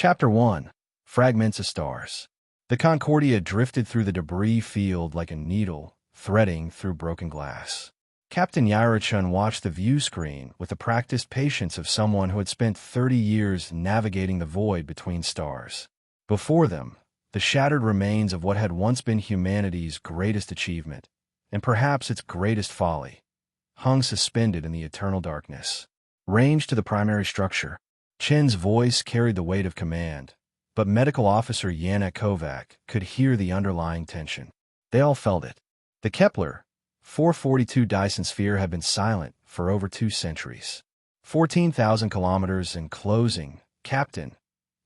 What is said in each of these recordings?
Chapter 1. Fragments of Stars. The Concordia drifted through the debris field like a needle, threading through broken glass. Captain Yaira-chun watched the view screen with the practiced patience of someone who had spent 30 years navigating the void between stars. Before them, the shattered remains of what had once been humanity's greatest achievement, and perhaps its greatest folly, hung suspended in the eternal darkness. Ranged to the primary structure, Chen's voice carried the weight of command, but Medical Officer Yanek Kovac could hear the underlying tension. They all felt it. The Kepler 442 Dyson sphere had been silent for over 2 centuries. 14,000 kilometers and closing, Captain,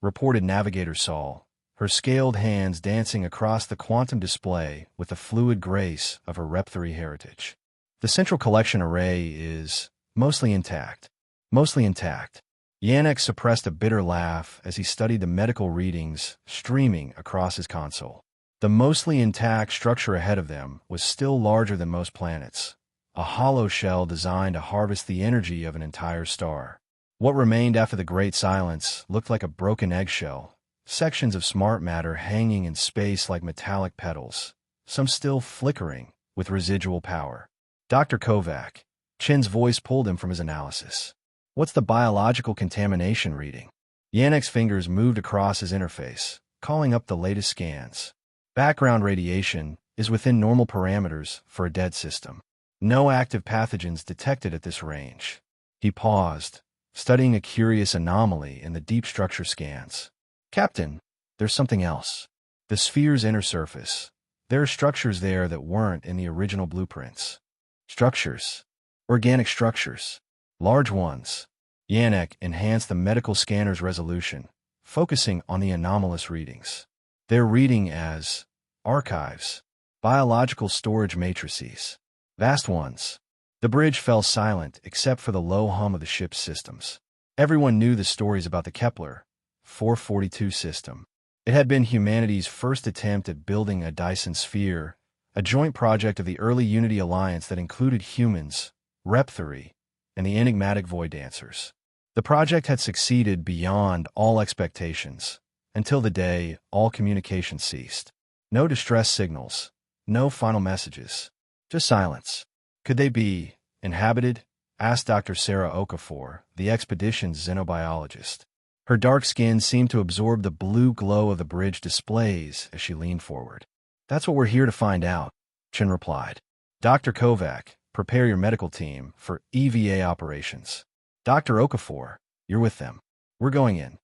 reported Navigator Saul, her scaled hands dancing across the quantum display with the fluid grace of her Rep-3 heritage. The central collection array is mostly intact. Mostly intact. Yanek suppressed a bitter laugh as he studied the medical readings streaming across his console. The mostly intact structure ahead of them was still larger than most planets, a hollow shell designed to harvest the energy of an entire star. What remained after the Great Silence looked like a broken eggshell, sections of smart matter hanging in space like metallic petals, some still flickering with residual power. Dr. Kovac, Chen's voice pulled him from his analysis. What's the biological contamination reading? Yanek's fingers moved across his interface, calling up the latest scans. Background radiation is within normal parameters for a dead system. No active pathogens detected at this range. He paused, studying a curious anomaly in the deep structure scans. Captain, there's something else. The sphere's inner surface. There are structures there that weren't in the original blueprints. Structures. Organic structures. Large ones. Yanek enhanced the medical scanner's resolution, focusing on the anomalous readings. They're reading as archives, biological storage matrices. Vast ones. The bridge fell silent except for the low hum of the ship's systems. Everyone knew the stories about the Kepler 442 system. It had been humanity's first attempt at building a Dyson sphere, a joint project of the early Unity Alliance that included humans, Rep-3, and the enigmatic Void Dancers. The project had succeeded beyond all expectations, until the day all communication ceased. No distress signals, no final messages, just silence. Could they be inhabited? Asked Dr. Sarah Okafor, the expedition's xenobiologist. Her dark skin seemed to absorb the blue glow of the bridge displays as she leaned forward. That's what we're here to find out, Chen replied. Dr. Kovac, prepare your medical team for EVA operations. Dr. Okafor, you're with them. We're going in.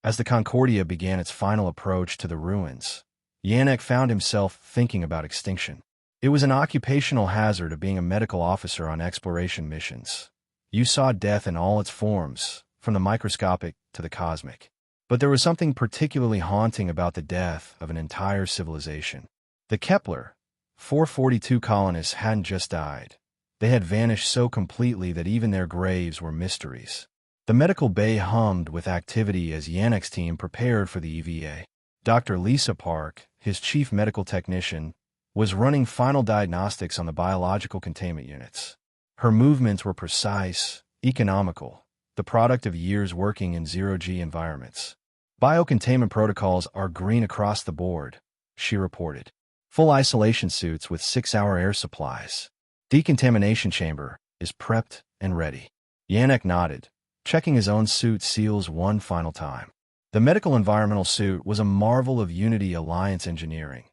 As the Concordia began its final approach to the ruins, Yanek found himself thinking about extinction. It was an occupational hazard of being a medical officer on exploration missions. You saw death in all its forms, from the microscopic to the cosmic. But there was something particularly haunting about the death of an entire civilization. The Kepler 442 colonists hadn't just died. They had vanished so completely that even their graves were mysteries. The medical bay hummed with activity as Yanek's team prepared for the EVA. Dr. Lisa Park, his chief medical technician, was running final diagnostics on the biological containment units. Her movements were precise, economical, the product of years working in zero-G environments. Biocontainment protocols are green across the board, she reported. Full isolation suits with 6-hour air supplies. Decontamination chamber is prepped and ready. Yanek nodded, checking his own suit seals one final time. The medical environmental suit was a marvel of Unity Alliance engineering,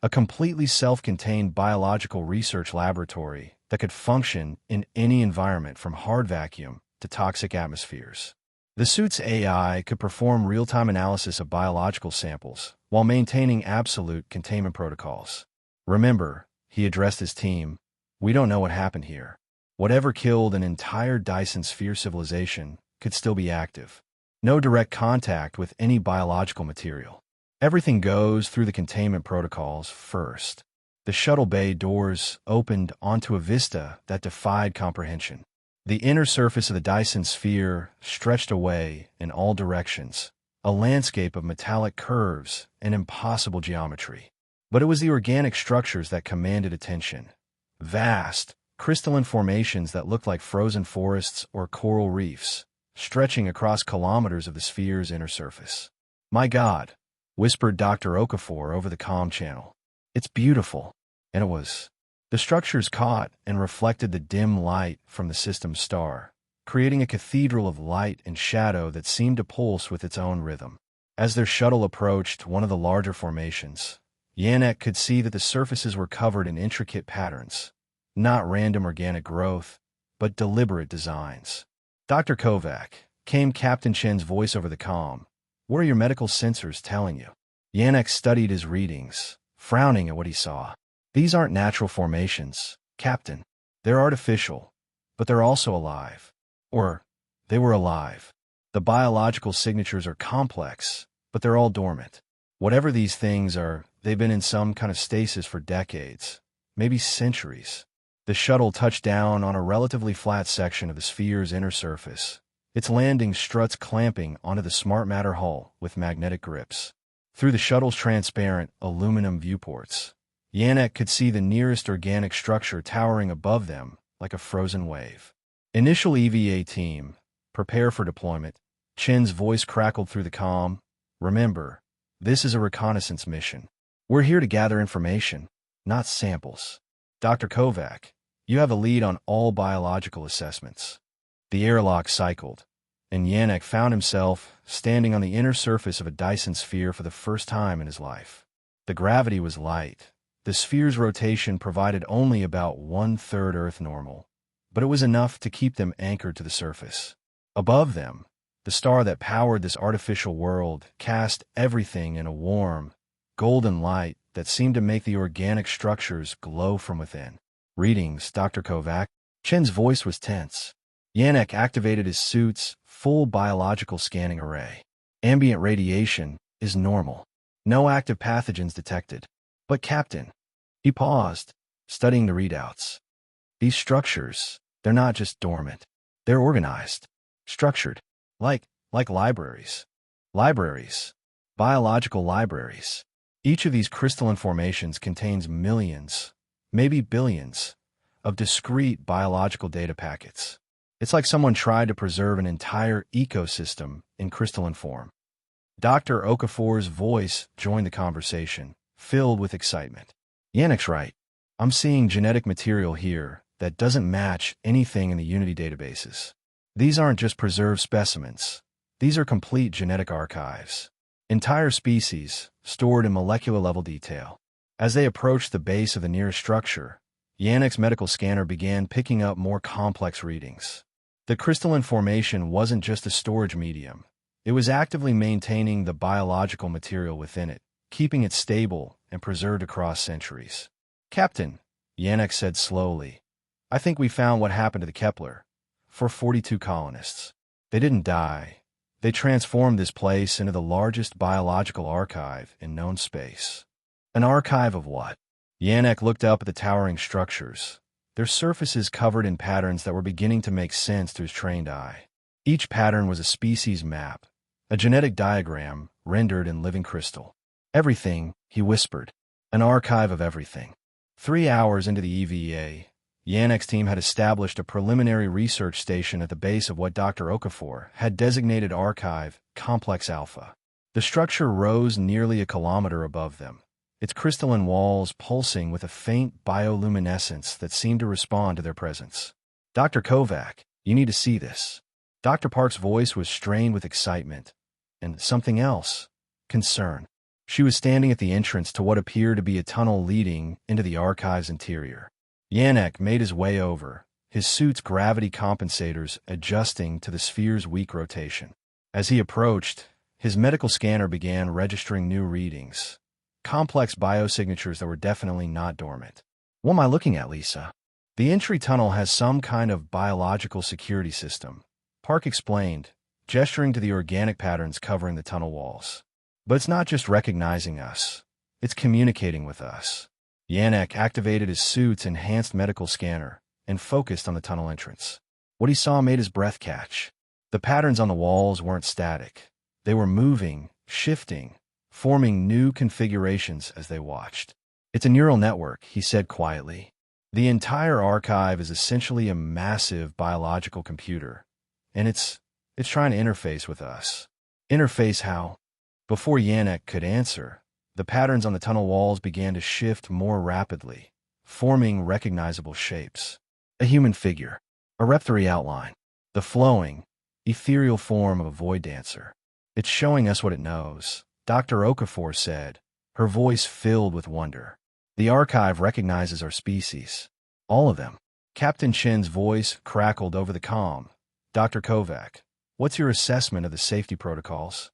a completely self-contained biological research laboratory that could function in any environment from hard vacuum to toxic atmospheres. The suit's AI could perform real-time analysis of biological samples while maintaining absolute containment protocols. Remember, he addressed his team, we don't know what happened here. Whatever killed an entire Dyson sphere civilization could still be active. No direct contact with any biological material. Everything goes through the containment protocols first. The shuttle bay doors opened onto a vista that defied comprehension. The inner surface of the Dyson sphere stretched away in all directions, a landscape of metallic curves and impossible geometry. But it was the organic structures that commanded attention. Vast, crystalline formations that looked like frozen forests or coral reefs, stretching across kilometers of the sphere's inner surface. My God, whispered Dr. Okafor over the comm channel. It's beautiful. And it was. The structures caught and reflected the dim light from the system's star, creating a cathedral of light and shadow that seemed to pulse with its own rhythm. As their shuttle approached one of the larger formations, Yannick could see that the surfaces were covered in intricate patterns, not random organic growth, but deliberate designs. Dr. Kovac, came Captain Chen's voice over the comm. What are your medical sensors telling you? Yannick studied his readings, frowning at what he saw. These aren't natural formations, Captain. They're artificial, but they're also alive. Or, they were alive. The biological signatures are complex, but they're all dormant. Whatever these things are, they've been in some kind of stasis for decades, maybe centuries. The shuttle touched down on a relatively flat section of the sphere's inner surface, its landing struts clamping onto the smart matter hull with magnetic grips. Through the shuttle's transparent aluminum viewports, Yannick could see the nearest organic structure towering above them like a frozen wave. Initial EVA team, prepare for deployment. Chen's voice crackled through the comm. Remember, this is a reconnaissance mission. We're here to gather information, not samples. Dr. Kovac, you have a lead on all biological assessments. The airlock cycled, and Yannick found himself standing on the inner surface of a Dyson sphere for the first time in his life. The gravity was light. The sphere's rotation provided only about 1/3 Earth normal, but it was enough to keep them anchored to the surface. Above them, the star that powered this artificial world cast everything in a warm, golden light that seemed to make the organic structures glow from within. Readings, Dr. Kovac. Chen's voice was tense. Yannick activated his suit's full biological scanning array. Ambient radiation is normal. No active pathogens detected. But Captain, he paused, studying the readouts. These structures, they're not just dormant. They're organized, structured, like libraries. Libraries. Biological libraries. Each of these crystalline formations contains millions, maybe billions, of discrete biological data packets. It's like someone tried to preserve an entire ecosystem in crystalline form. Dr. Okafor's voice joined the conversation, filled with excitement. Yannick's right. I'm seeing genetic material here that doesn't match anything in the Unity databases. These aren't just preserved specimens. These are complete genetic archives. Entire species, stored in molecular-level detail. As they approached the base of the nearest structure, Yannick's medical scanner began picking up more complex readings. The crystalline formation wasn't just a storage medium. It was actively maintaining the biological material within it, keeping it stable and preserved across centuries. Captain, Yannick said slowly, I think we found what happened to the Kepler. For 42 colonists. They didn't die. They transformed this place into the largest biological archive in known space. An archive of what? Yannick looked up at the towering structures, their surfaces covered in patterns that were beginning to make sense to his trained eye. Each pattern was a species map, a genetic diagram rendered in living crystal. Everything, he whispered. An archive of everything. 3 hours into the EVA, Yannick's team had established a preliminary research station at the base of what Dr. Okafor had designated Archive Complex Alpha. The structure rose nearly a kilometer above them, its crystalline walls pulsing with a faint bioluminescence that seemed to respond to their presence. Dr. Kovac, you need to see this. Dr. Park's voice was strained with excitement, and something else, concern. She was standing at the entrance to what appeared to be a tunnel leading into the archive's interior. Yannick made his way over, his suit's gravity compensators adjusting to the sphere's weak rotation. As he approached, his medical scanner began registering new readings, complex biosignatures that were definitely not dormant. What am I looking at, Lisa? The entry tunnel has some kind of biological security system, Park explained, gesturing to the organic patterns covering the tunnel walls. But it's not just recognizing us, it's communicating with us. Yannick activated his suit's enhanced medical scanner and focused on the tunnel entrance. What he saw made his breath catch. The patterns on the walls weren't static. They were moving, shifting, forming new configurations as they watched. It's a neural network, he said quietly. The entire archive is essentially a massive biological computer, and it's trying to interface with us. Interface how? Before Yannick could answer, the patterns on the tunnel walls began to shift more rapidly, forming recognizable shapes. A human figure, a Rep3 outline, the flowing, ethereal form of a void dancer. It's showing us what it knows, Dr. Okafor said, her voice filled with wonder. The archive recognizes our species. All of them. Captain Chen's voice crackled over the comm. Dr. Kovac, what's your assessment of the safety protocols?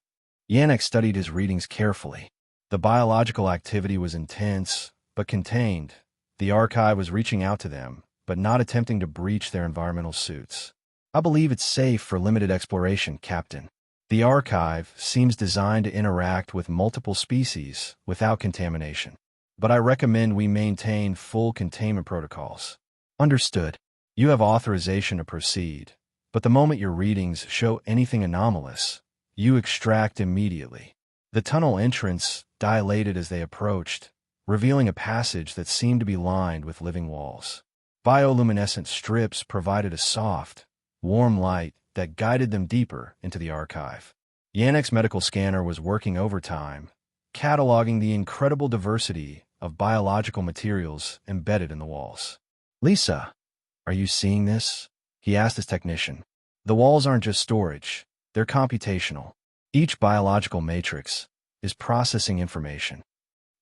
Yannick studied his readings carefully. The biological activity was intense, but contained. The archive was reaching out to them, but not attempting to breach their environmental suits. I believe it's safe for limited exploration, Captain. The archive seems designed to interact with multiple species without contamination. But I recommend we maintain full containment protocols. Understood. You have authorization to proceed, but the moment your readings show anything anomalous, you extract immediately. The tunnel entrance dilated as they approached, revealing a passage that seemed to be lined with living walls. Bioluminescent strips provided a soft, warm light that guided them deeper into the archive. Yannick's medical scanner was working overtime, cataloging the incredible diversity of biological materials embedded in the walls. Lisa, are you seeing this? He asked his technician. The walls aren't just storage, they're computational. Each biological matrix is processing information.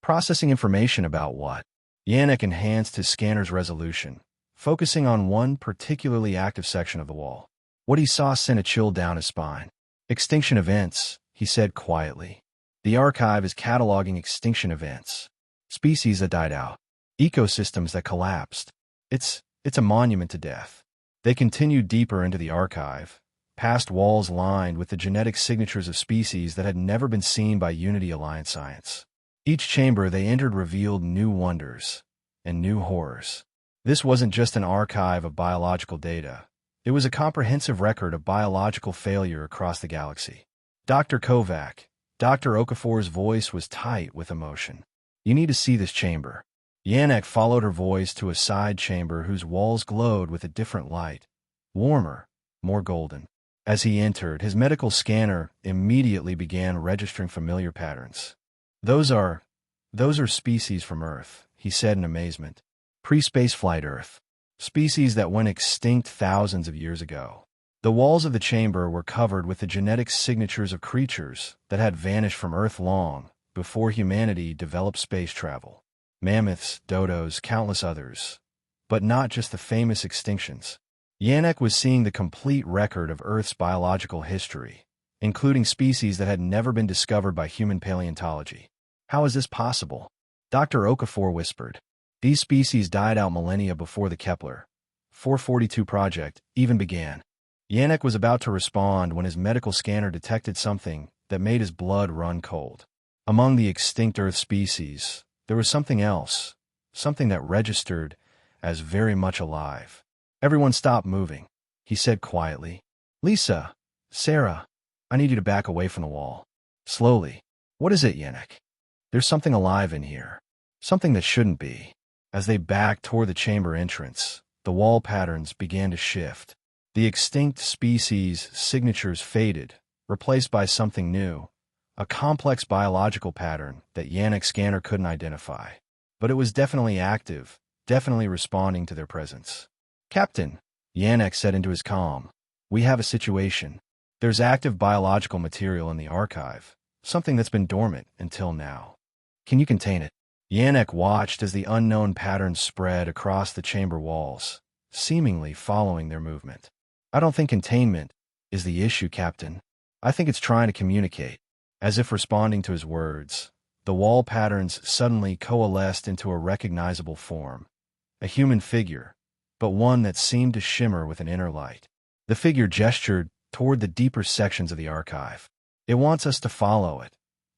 Processing information about what? Yannick enhanced his scanner's resolution, focusing on one particularly active section of the wall. What he saw sent a chill down his spine. Extinction events, he said quietly. The archive is cataloging extinction events. Species that died out. Ecosystems that collapsed. It's a monument to death. They continued deeper into the archive, past walls lined with the genetic signatures of species that had never been seen by Unity Alliance science. Each chamber they entered revealed new wonders and new horrors. This wasn't just an archive of biological data. It was a comprehensive record of biological failure across the galaxy. Dr. Kovac, Dr. Okafor's voice was tight with emotion. You need to see this chamber. Yannick followed her voice to a side chamber whose walls glowed with a different light, warmer, more golden. As he entered, his medical scanner immediately began registering familiar patterns. Those are species from Earth, he said in amazement. Pre-spaceflight Earth. Species that went extinct thousands of years ago. The walls of the chamber were covered with the genetic signatures of creatures that had vanished from Earth long before humanity developed space travel. Mammoths, dodos, countless others. But not just the famous extinctions. Yannick was seeing the complete record of Earth's biological history, including species that had never been discovered by human paleontology. How is this possible? Dr. Okafor whispered. These species died out millennia before the Kepler 442 project even began. Yannick was about to respond when his medical scanner detected something that made his blood run cold. Among the extinct Earth species, there was something else, something that registered as very much alive. Everyone stopped moving, he said quietly. Lisa, Sarah, I need you to back away from the wall. Slowly. What is it, Yannick? There's something alive in here. Something that shouldn't be. As they backed toward the chamber entrance, the wall patterns began to shift. The extinct species' signatures faded, replaced by something new, a complex biological pattern that Yannick's scanner couldn't identify. But it was definitely active, definitely responding to their presence. Captain, Yannick said into his comm, we have a situation. There's active biological material in the archive, something that's been dormant until now. Can you contain it? Yannick watched as the unknown patterns spread across the chamber walls, seemingly following their movement. I don't think containment is the issue, Captain. I think it's trying to communicate. As if responding to his words, the wall patterns suddenly coalesced into a recognizable form. A human figure, but one that seemed to shimmer with an inner light. The figure gestured toward the deeper sections of the archive. It wants us to follow it,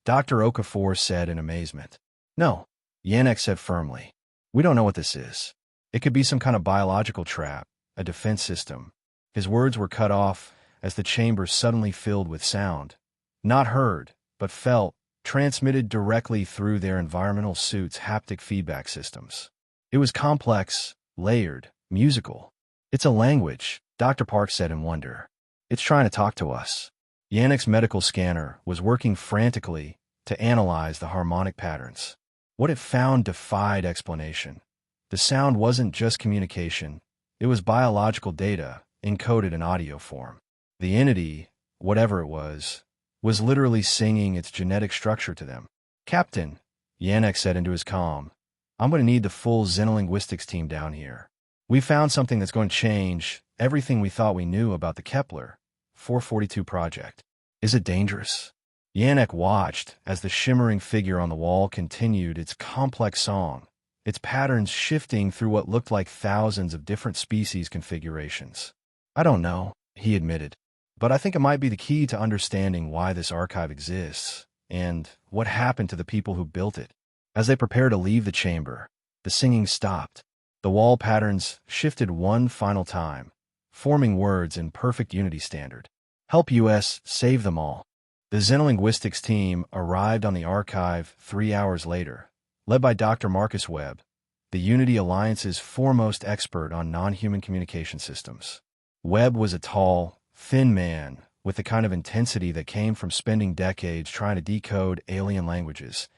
Dr. Okafor said in amazement. No, Yannick said firmly. We don't know what this is. It could be some kind of biological trap, a defense system. His words were cut off as the chamber suddenly filled with sound. Not heard, but felt, transmitted directly through their environmental suits' haptic feedback systems. It was complex, layered, musical. It's a language, Dr. Park said in wonder. It's trying to talk to us. Yannick's medical scanner was working frantically to analyze the harmonic patterns. What it found defied explanation. The sound wasn't just communication, it was biological data encoded in audio form. The entity, whatever it was literally singing its genetic structure to them. "Captain," Yannick said into his comm, "I'm going to need the full xenolinguistics team down here. We found something that's going to change everything we thought we knew about the Kepler 442 project. Is it dangerous?" Yannick watched as the shimmering figure on the wall continued its complex song, its patterns shifting through what looked like thousands of different species configurations. "I don't know," he admitted, "but I think it might be the key to understanding why this archive exists and what happened to the people who built it." As they prepared to leave the chamber, the singing stopped. The wall patterns shifted one final time, forming words in perfect unity standard. "Help US save them all." The xenolinguistics team arrived on the archive 3 hours later, led by Dr. Marcus Webb, the Unity Alliance's foremost expert on non-human communication systems. Webb was a tall, thin man with the kind of intensity that came from spending decades trying to decode alien languages,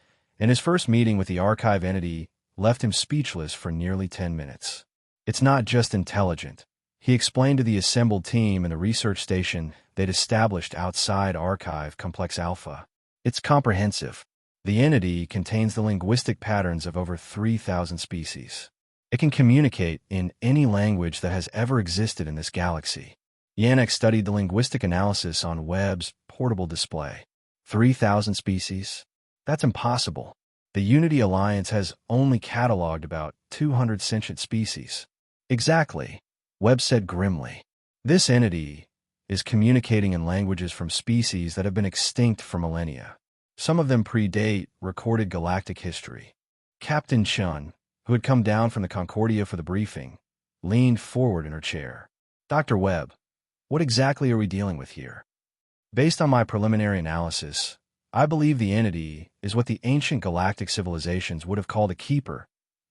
and his first meeting with the archive entity left him speechless for nearly 10 minutes. "It's not just intelligent," he explained to the assembled team in the research station they'd established outside Archive Complex Alpha. "It's comprehensive. The entity contains the linguistic patterns of over 3,000 species. It can communicate in any language that has ever existed in this galaxy." Yannick studied the linguistic analysis on Webb's portable display. 3,000 species? That's impossible. The Unity Alliance has only cataloged about 200 sentient species. "Exactly," Webb said grimly. "This entity is communicating in languages from species that have been extinct for millennia. Some of them predate recorded galactic history." Captain Chun, who had come down from the Concordia for the briefing, leaned forward in her chair. "Dr. Webb, what exactly are we dealing with here?" "Based on my preliminary analysis, I believe the entity is what the ancient galactic civilizations would have called a keeper,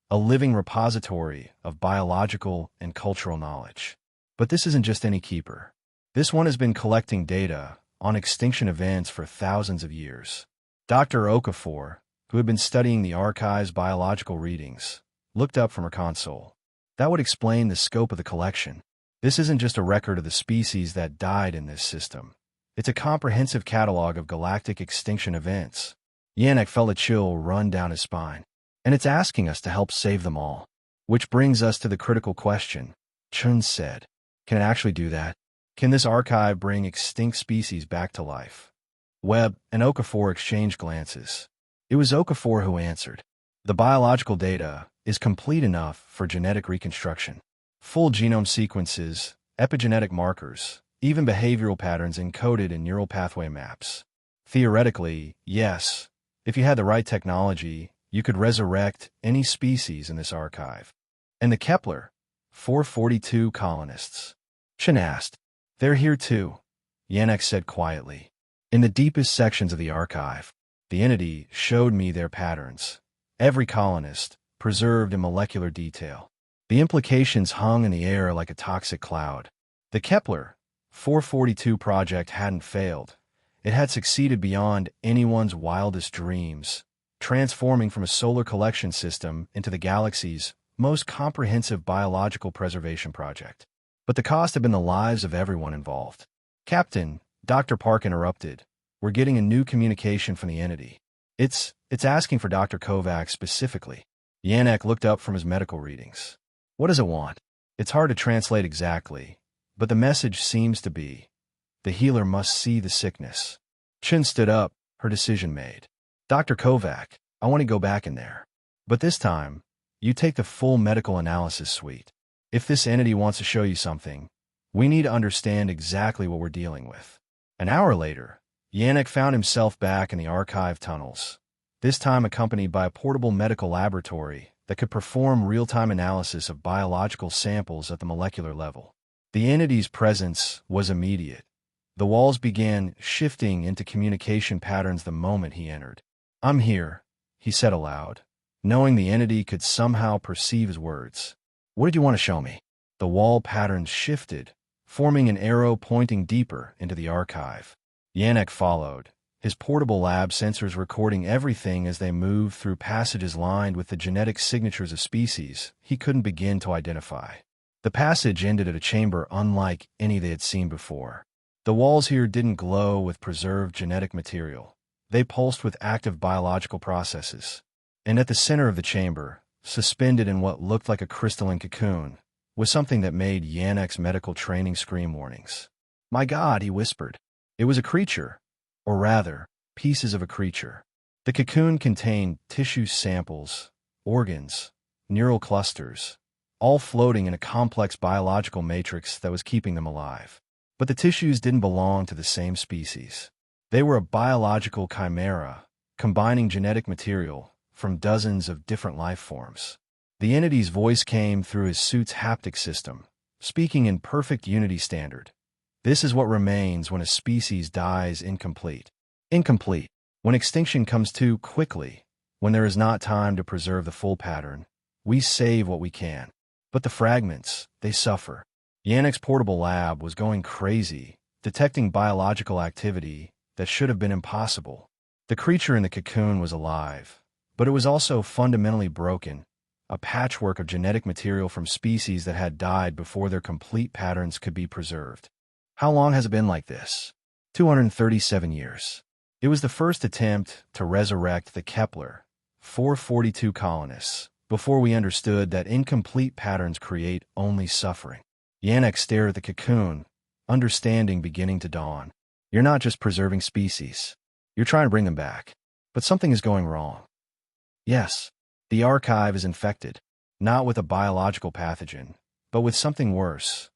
a living repository of biological and cultural knowledge. But this isn't just any keeper. This one has been collecting data on extinction events for thousands of years." Dr. Okafor, who had been studying the archive's biological readings, looked up from her console. "That would explain the scope of the collection. This isn't just a record of the species that died in this system. It's a comprehensive catalog of galactic extinction events." Yannick felt a chill run down his spine. "And it's asking us to help save them all." "Which brings us to the critical question," Chun said. "Can it actually do that? Can this archive bring extinct species back to life?" Webb and Okafor exchanged glances. It was Okafor who answered. "The biological data is complete enough for genetic reconstruction. Full genome sequences, epigenetic markers, even behavioral patterns encoded in neural pathway maps. Theoretically, yes, if you had the right technology, you could resurrect any species in this archive." "And the Kepler 442 colonists?" Chen asked. "They're here too," Yannick said quietly. "In the deepest sections of the archive, the entity showed me their patterns. Every colonist, preserved in molecular detail. The implications hung in the air like a toxic cloud. The Kepler 442 project hadn't failed. It had succeeded beyond anyone's wildest dreams, transforming from a solar collection system into the galaxy's most comprehensive biological preservation project. But the cost had been the lives of everyone involved." "Captain," Dr. Park interrupted, "we're getting a new communication from the entity. It's asking for Dr. Kovacs specifically." Yannick looked up from his medical readings. "What does it want?" "It's hard to translate exactly, but the message seems to be, the healer must see the sickness." Chin stood up, her decision made. "Dr. Kovac, I want to go back in there. But this time, you take the full medical analysis suite. If this entity wants to show you something, we need to understand exactly what we're dealing with." An hour later, Yannick found himself back in the archive tunnels, this time accompanied by a portable medical laboratory that could perform real-time analysis of biological samples at the molecular level. The entity's presence was immediate. The walls began shifting into communication patterns the moment he entered. "I'm here," he said aloud, knowing the entity could somehow perceive his words. "What did you want to show me?" The wall patterns shifted, forming an arrow pointing deeper into the archive. Yannick followed, his portable lab sensors recording everything as they moved through passages lined with the genetic signatures of species he couldn't begin to identify. The passage ended at a chamber unlike any they had seen before. The walls here didn't glow with preserved genetic material. They pulsed with active biological processes. And at the center of the chamber, suspended in what looked like a crystalline cocoon, was something that made Yannick's medical training scream warnings. "My God," he whispered. It was a creature, or rather, pieces of a creature. The cocoon contained tissue samples, organs, neural clusters, all floating in a complex biological matrix that was keeping them alive. But the tissues didn't belong to the same species. They were a biological chimera, combining genetic material from dozens of different life forms. The entity's voice came through his suit's haptic system, speaking in perfect unity standard. "This is what remains when a species dies incomplete. Incomplete. When extinction comes too quickly, when there is not time to preserve the full pattern, we save what we can. But the fragments, they suffer." Yannick's portable lab was going crazy, detecting biological activity that should have been impossible. The creature in the cocoon was alive, but it was also fundamentally broken, a patchwork of genetic material from species that had died before their complete patterns could be preserved. How long has it been like this? 237 years. It was the first attempt to resurrect the Kepler 442 colonists, before we understood that incomplete patterns create only suffering. Yannick stared at the cocoon, understanding beginning to dawn. "You're not just preserving species. You're trying to bring them back. But something is going wrong." "Yes, the archive is infected, not with a biological pathogen, but with something worse.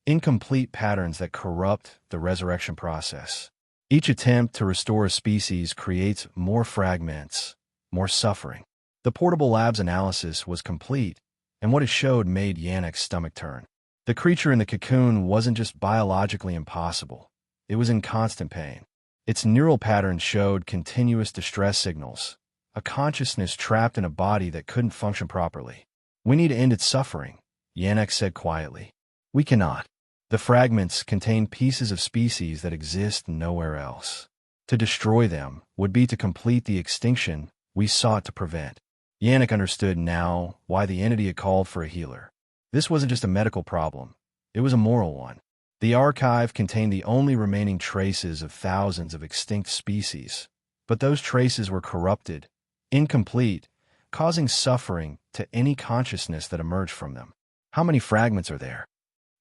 Incomplete patterns that corrupt the resurrection process. Each attempt to restore a species creates more fragments, more suffering." The portable lab's analysis was complete, and what it showed made Yannick's stomach turn. The creature in the cocoon wasn't just biologically impossible. It was in constant pain. Its neural patterns showed continuous distress signals, a consciousness trapped in a body that couldn't function properly. "We need to end its suffering," Yannick said quietly. "We cannot. The fragments contain pieces of species that exist nowhere else. To destroy them would be to complete the extinction we sought to prevent." Yannick understood now why the entity had called for a healer. This wasn't just a medical problem, it was a moral one. The archive contained the only remaining traces of thousands of extinct species, but those traces were corrupted, incomplete, causing suffering to any consciousness that emerged from them. How many fragments are there?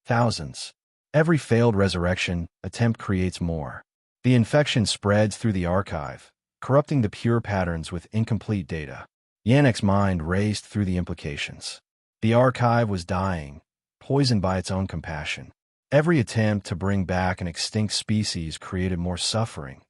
Thousands. Every failed resurrection attempt creates more. The infection spreads through the archive, corrupting the pure patterns with incomplete data. Yannick's mind raced through the implications. The archive was dying, poisoned by its own compassion. Every attempt to bring back an extinct species created more suffering,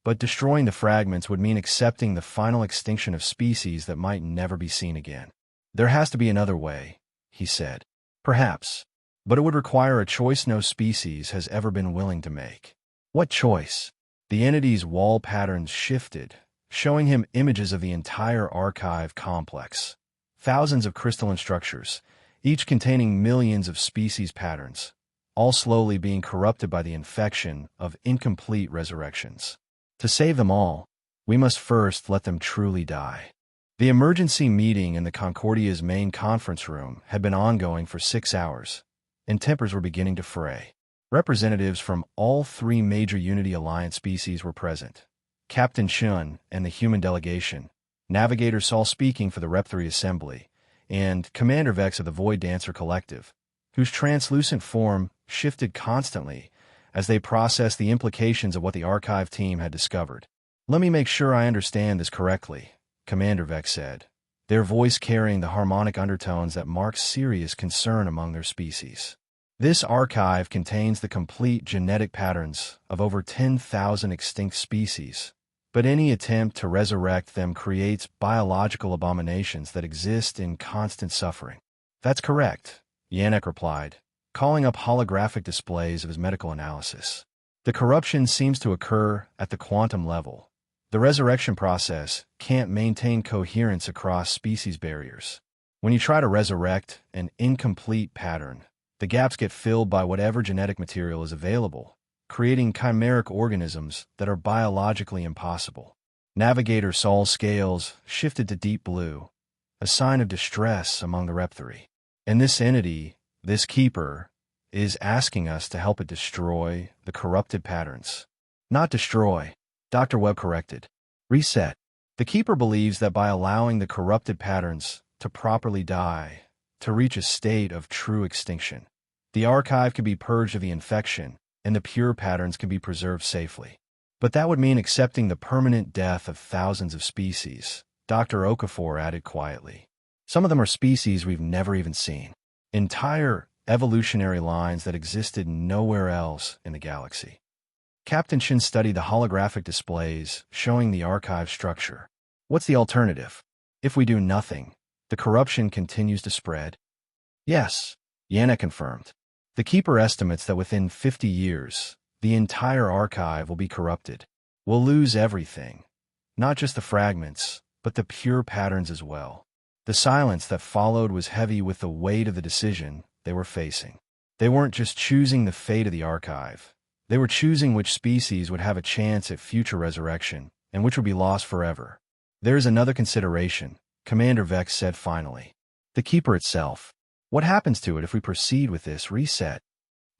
but destroying the fragments would mean accepting the final extinction of species that might never be seen again. "There has to be another way," he said. "Perhaps, but it would require a choice no species has ever been willing to make." "What choice?" The entity's wall patterns shifted, showing him images of the entire archive complex. Thousands of crystalline structures, each containing millions of species patterns, all slowly being corrupted by the infection of incomplete resurrections. To save them all, we must first let them truly die. The emergency meeting in the Concordia's main conference room had been ongoing for 6 hours, and tempers were beginning to fray. Representatives from all 3 major Unity Alliance species were present. Captain Shun and the human delegation, Navigator Saul speaking for the Rep3 Assembly, and Commander Vex of the Void Dancer Collective, whose translucent form shifted constantly as they processed the implications of what the archive team had discovered. "Let me make sure I understand this correctly," Commander Vex said, their voice carrying the harmonic undertones that marked serious concern among their species. "This archive contains the complete genetic patterns of over 10,000 extinct species, but any attempt to resurrect them creates biological abominations that exist in constant suffering." "That's correct," Yannick replied, calling up holographic displays of his medical analysis. "The corruption seems to occur at the quantum level. The resurrection process can't maintain coherence across species barriers. When you try to resurrect an incomplete pattern, the gaps get filled by whatever genetic material is available, creating chimeric organisms that are biologically impossible. Navigator Saul's scales shifted to deep blue, a sign of distress among the Reptari. And this entity, this keeper, is asking us to help it destroy the corrupted patterns. Not destroy, Dr. Webb corrected. Reset. The keeper believes that by allowing the corrupted patterns to properly die, to reach a state of true extinction, the archive can be purged of the infection and the pure patterns can be preserved safely. But that would mean accepting the permanent death of thousands of species, Dr. Okafor added quietly. Some of them are species we've never even seen. Entire evolutionary lines that existed nowhere else in the galaxy. Captain Shin studied the holographic displays showing the archive structure. What's the alternative? If we do nothing, the corruption continues to spread? Yes, Yana confirmed. The Keeper estimates that within 50 years, the entire archive will be corrupted. We'll lose everything, not just the fragments, but the pure patterns as well. The silence that followed was heavy with the weight of the decision they were facing. They weren't just choosing the fate of the archive. They were choosing which species would have a chance at future resurrection and which would be lost forever. There is another consideration, Commander Vex said finally. The Keeper itself. What happens to it if we proceed with this reset?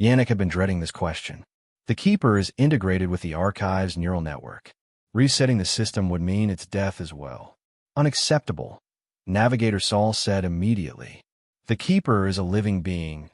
Yannick had been dreading this question. The Keeper is integrated with the archive's neural network. Resetting the system would mean its death as well. Unacceptable, Navigator Saul said immediately. The Keeper is a living being,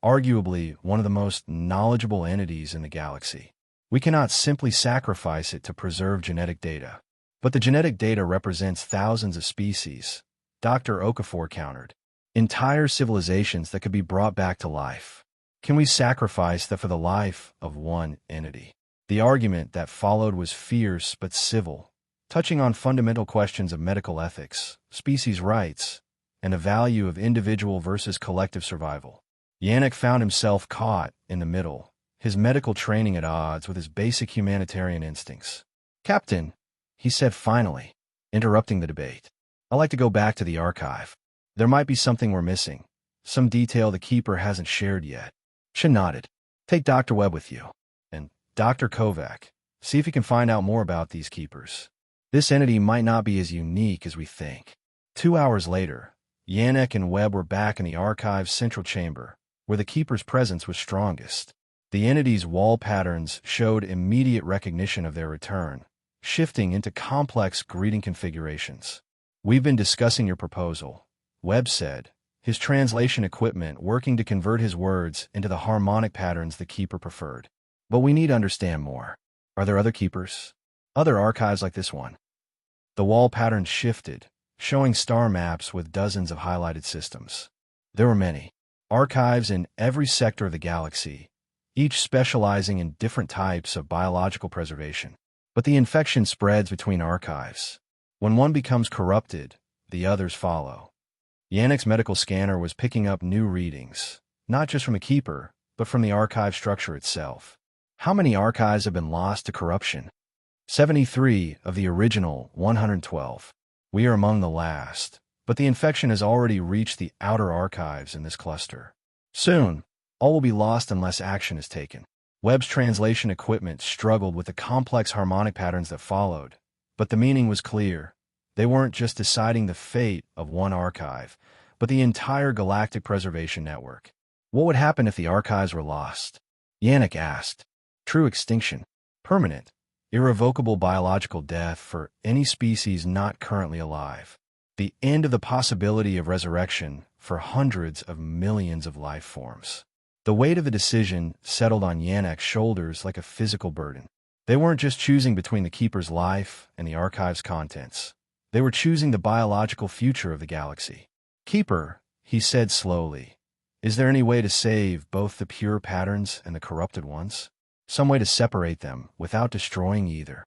arguably one of the most knowledgeable entities in the galaxy. We cannot simply sacrifice it to preserve genetic data. But the genetic data represents thousands of species, Dr. Okafor countered. Entire civilizations that could be brought back to life. Can we sacrifice that for the life of one entity? The argument that followed was fierce but civil, touching on fundamental questions of medical ethics, species rights, and the value of individual versus collective survival. Yannick found himself caught in the middle, his medical training at odds with his basic humanitarian instincts. Captain, he said finally, interrupting the debate. I'd like to go back to the archive. There might be something we're missing, some detail the Keeper hasn't shared yet. Shin nodded. Take Dr. Webb with you. And Dr. Kovac, see if you can find out more about these Keepers. This entity might not be as unique as we think. 2 hours later, Yannick and Webb were back in the archive's central chamber, where the Keeper's presence was strongest. The entity's wall patterns showed immediate recognition of their return, shifting into complex greeting configurations. We've been discussing your proposal, Webb said, his translation equipment working to convert his words into the harmonic patterns the Keeper preferred. But we need to understand more. Are there other Keepers? Other archives like this one? The wall patterns shifted, showing star maps with dozens of highlighted systems. There were many. Archives in every sector of the galaxy, each specializing in different types of biological preservation. But the infection spreads between archives. When one becomes corrupted, the others follow. Yannick's medical scanner was picking up new readings, not just from the Keeper, but from the archive structure itself. How many archives have been lost to corruption? 73 of the original 112. We are among the last, but the infection has already reached the outer archives in this cluster. Soon, all will be lost unless action is taken. Webb's translation equipment struggled with the complex harmonic patterns that followed, but the meaning was clear. They weren't just deciding the fate of one archive, but the entire galactic preservation network. What would happen if the archives were lost? Yannick asked. True extinction. Permanent, irrevocable biological death for any species not currently alive. The end of the possibility of resurrection for hundreds of millions of life forms. The weight of the decision settled on Yannick's shoulders like a physical burden. They weren't just choosing between the Keeper's life and the archive's contents. They were choosing the biological future of the galaxy. Keeper, he said slowly, is there any way to save both the pure patterns and the corrupted ones? Some way to separate them without destroying either.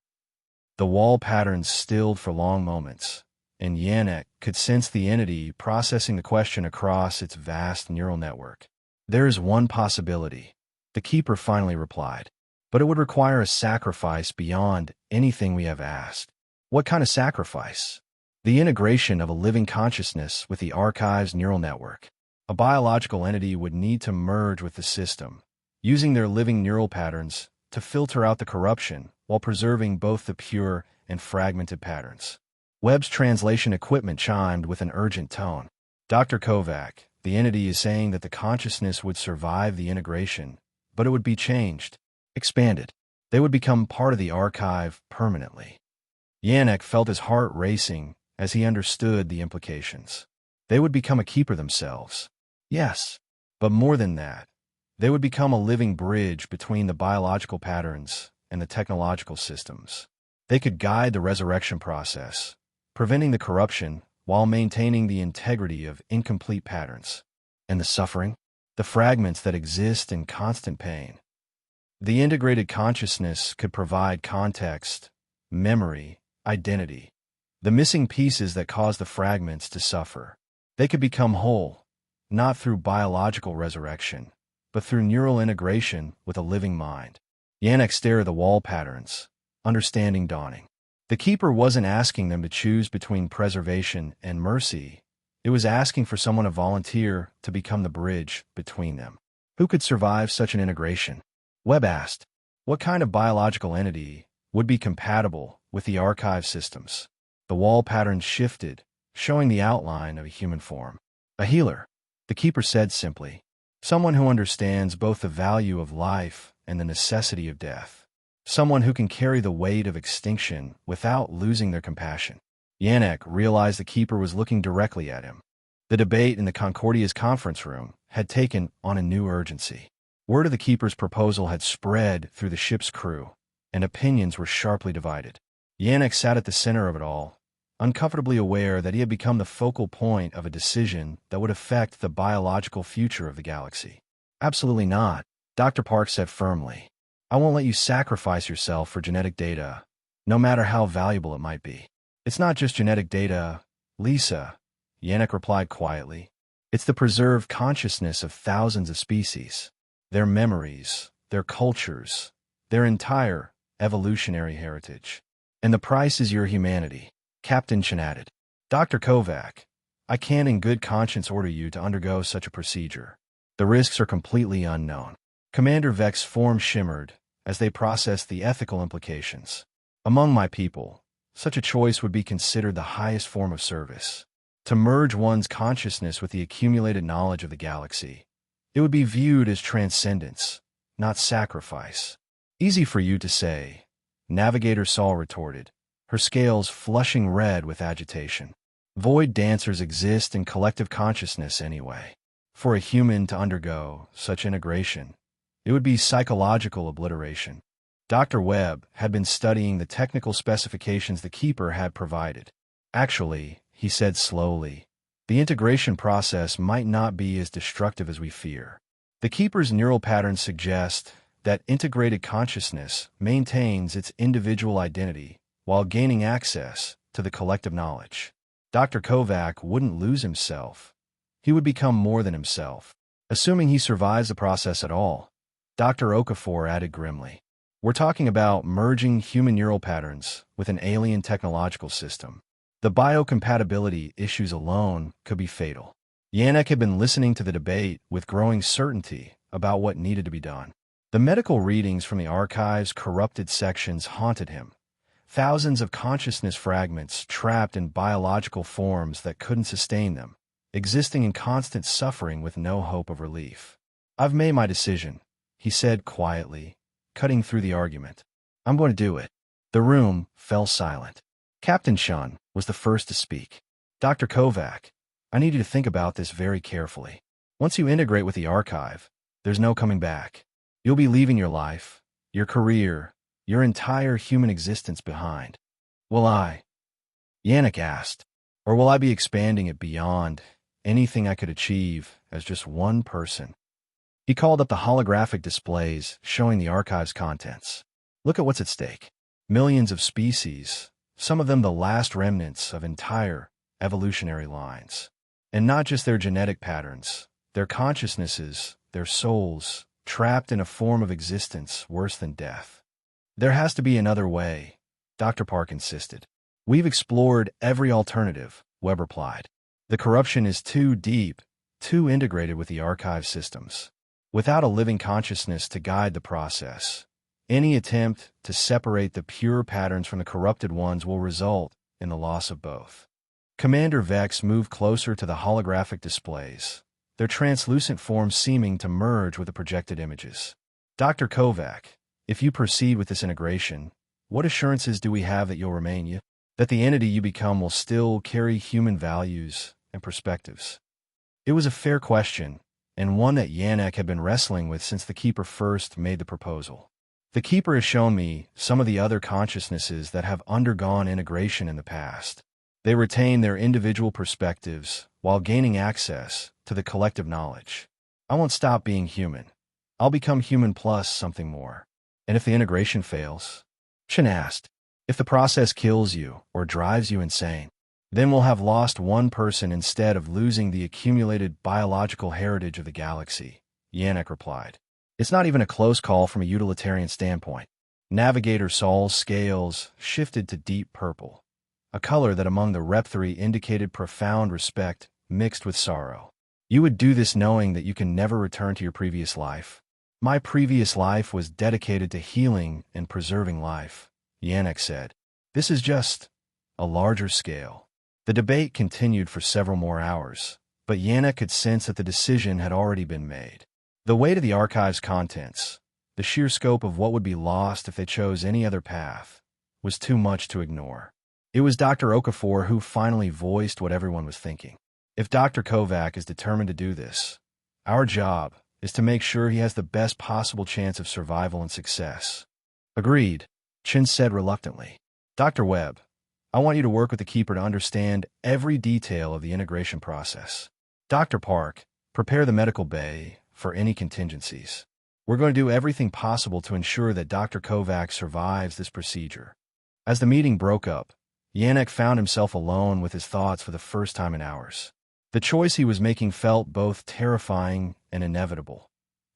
The wall patterns stilled for long moments, and Yannick could sense the entity processing the question across its vast neural network. There is one possibility, the Keeper finally replied, but it would require a sacrifice beyond anything we have asked. What kind of sacrifice? The integration of a living consciousness with the archive's neural network. A biological entity would need to merge with the system, using their living neural patterns to filter out the corruption while preserving both the pure and fragmented patterns. Webb's translation equipment chimed with an urgent tone. Dr. Kovac, the entity is saying that the consciousness would survive the integration, but it would be changed, expanded. They would become part of the archive permanently. Yannick felt his heart racing as he understood the implications. They would become a keeper themselves. Yes, but more than that, they would become a living bridge between the biological patterns and the technological systems. They could guide the resurrection process, preventing the corruption while maintaining the integrity of incomplete patterns. And the suffering? The fragments that exist in constant pain. The integrated consciousness could provide context, memory, identity. The missing pieces that cause the fragments to suffer. They could become whole, not through biological resurrection, but through neural integration with a living mind. Yannick stared at the wall patterns, understanding dawning. The keeper wasn't asking them to choose between preservation and mercy. It was asking for someone to volunteer to become the bridge between them. Who could survive such an integration? Webb asked. What kind of biological entity would be compatible with the archive systems? The wall patterns shifted, showing the outline of a human form. A healer, the keeper said simply. Someone who understands both the value of life and the necessity of death. Someone who can carry the weight of extinction without losing their compassion. Yannick realized the keeper was looking directly at him. The debate in the Concordia's conference room had taken on a new urgency. Word of the keeper's proposal had spread through the ship's crew, and opinions were sharply divided. Yannick sat at the center of it all, uncomfortably aware that he had become the focal point of a decision that would affect the biological future of the galaxy. Absolutely not, Dr. Park said firmly. I won't let you sacrifice yourself for genetic data, no matter how valuable it might be. It's not just genetic data, Lisa, Yannick replied quietly. It's the preserved consciousness of thousands of species, their memories, their cultures, their entire evolutionary heritage. And the price is your humanity, Captain Chen added. Dr. Kovac, I can't in good conscience order you to undergo such a procedure. The risks are completely unknown. Commander Vex's form shimmered as they processed the ethical implications. Among my people, such a choice would be considered the highest form of service. To merge one's consciousness with the accumulated knowledge of the galaxy, it would be viewed as transcendence, not sacrifice. Easy for you to say, Navigator Saul retorted, her scales flushing red with agitation. Void dancers exist in collective consciousness anyway. For a human to undergo such integration, it would be psychological obliteration. Dr. Webb had been studying the technical specifications the keeper had provided. Actually, he said slowly, the integration process might not be as destructive as we fear. The keeper's neural patterns suggest that integrated consciousness maintains its individual identity while gaining access to the collective knowledge. Dr. Kovac wouldn't lose himself. He would become more than himself. Assuming he survives the process at all, Dr. Okafor added grimly. We're talking about merging human neural patterns with an alien technological system. The biocompatibility issues alone could be fatal. Yannick had been listening to the debate with growing certainty about what needed to be done. The medical readings from the archive's corrupted sections haunted him. Thousands of consciousness fragments trapped in biological forms that couldn't sustain them, existing in constant suffering with no hope of relief. I've made my decision, he said quietly, cutting through the argument. I'm going to do it. The room fell silent. Captain Shun was the first to speak. Dr. Kovac, I need you to think about this very carefully. Once you integrate with the archive, there's no coming back. You'll be leaving your life, your career, your entire human existence behind. Will I? Yannick asked. Or will I be expanding it beyond anything I could achieve as just one person? He called up the holographic displays showing the archive's contents. Look at what's at stake. Millions of species, some of them the last remnants of entire evolutionary lines. And not just their genetic patterns, their consciousnesses, their souls, trapped in a form of existence worse than death. There has to be another way, Dr. Park insisted. We've explored every alternative, Webb replied. The corruption is too deep, too integrated with the archive systems. Without a living consciousness to guide the process, Any attempt to separate the pure patterns from the corrupted ones will result in the loss of both. Commander Vex moved closer to the holographic displays, their translucent forms seeming to merge with the projected images. Dr. Kovac, if you proceed with this integration, what assurances do we have that you'll remain you? That the entity you become will still carry human values and perspectives? It was a fair question, and one that Yannick had been wrestling with since the Keeper first made the proposal. The Keeper has shown me some of the other consciousnesses that have undergone integration in the past. They retain their individual perspectives while gaining access to the collective knowledge. I won't stop being human. I'll become human plus something more. And if the integration fails? Chen asked. If the process kills you or drives you insane, then we'll have lost one person instead of losing the accumulated biological heritage of the galaxy, Yannick replied. It's not even a close call from a utilitarian standpoint. Navigator Saul's scales shifted to deep purple, a color that among the Rep3 indicated profound respect mixed with sorrow. You would do this knowing that you can never return to your previous life. My previous life was dedicated to healing and preserving life, Yannick said. This is just a larger scale. The debate continued for several more hours, but Yannick could sense that the decision had already been made. The weight of the archive's contents, the sheer scope of what would be lost if they chose any other path, was too much to ignore. It was Dr. Okafor who finally voiced what everyone was thinking. If Dr. Kovac is determined to do this, our job is to make sure he has the best possible chance of survival and success. Agreed, Chen said reluctantly. Dr. Webb, I want you to work with the Keeper to understand every detail of the integration process. Dr. Park, prepare the medical bay for any contingencies. We're going to do everything possible to ensure that Dr. Kovac survives this procedure. As the meeting broke up, Yannick found himself alone with his thoughts for the first time in hours. The choice he was making felt both terrifying and inevitable.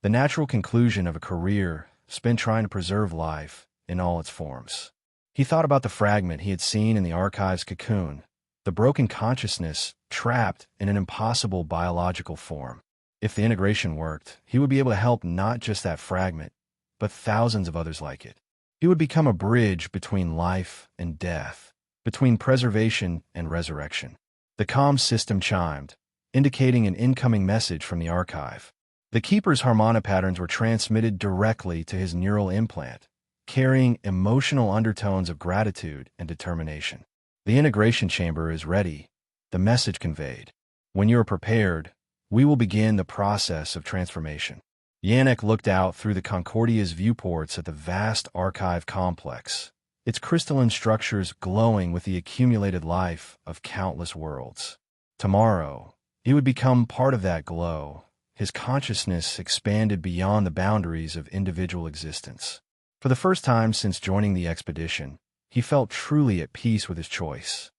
The natural conclusion of a career spent trying to preserve life in all its forms. He thought about the fragment he had seen in the archive's cocoon, the broken consciousness trapped in an impossible biological form. If the integration worked, he would be able to help not just that fragment, but thousands of others like it. He would become a bridge between life and death, between preservation and resurrection. The comm system chimed, indicating an incoming message from the archive. The Keeper's harmonic patterns were transmitted directly to his neural implant, carrying emotional undertones of gratitude and determination. The integration chamber is ready, the message conveyed. When you are prepared, we will begin the process of transformation. Yannick looked out through the Concordia's viewports at the vast archive complex, its crystalline structures glowing with the accumulated life of countless worlds. Tomorrow, he would become part of that glow. His consciousness expanded beyond the boundaries of individual existence. For the first time since joining the expedition, he felt truly at peace with his choice.